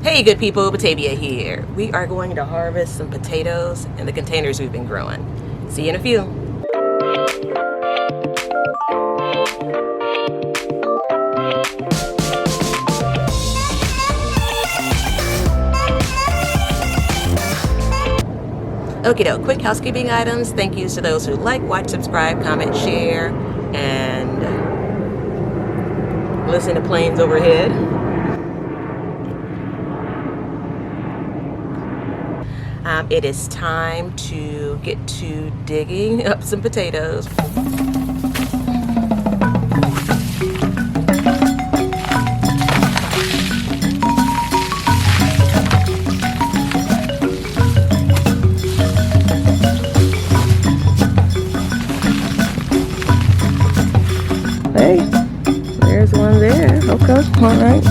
Hey good people, Batavia here. We are going to harvest some potatoes in the containers we've been growing. See you in a few. Okie doke, quick housekeeping items. Thank yous to those who like, watch, subscribe, comment, share, and listen to planes overhead. It is time to get to digging up some potatoes. Hey, there's one there. Okay, all right.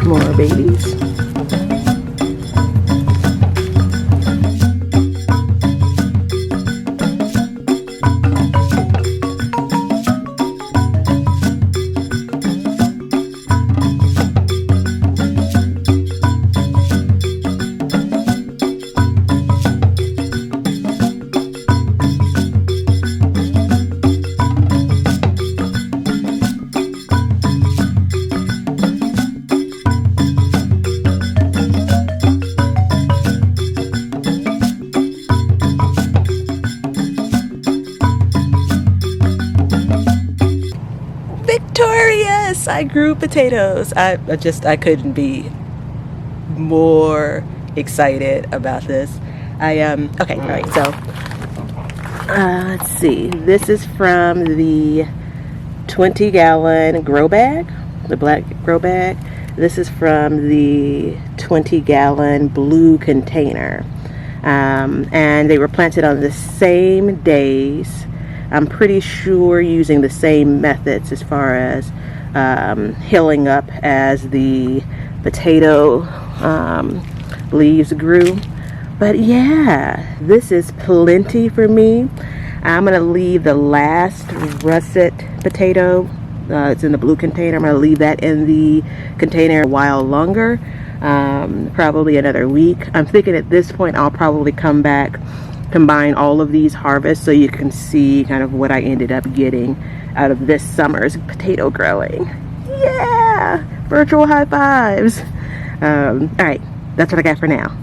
More babies. Victorious! I grew potatoes. I couldn't be more excited about this. Okay, all right, so let's see. This is from the 20-gallon grow bag, the black grow bag. This is from the 20-gallon blue container. And they were planted on the same days. I'm pretty sure using the same methods as far as hilling up as the potato leaves grew. But yeah, this is plenty for me. I'm gonna leave the last russet potato, it's in the blue container, I'm gonna leave that in the container a while longer, probably another week. I'm thinking at this point I'll probably come back, combine all of these harvests so you can see kind of what I ended up getting out of this summer's potato growing. Yeah, virtual high fives. All right, that's what I got for now.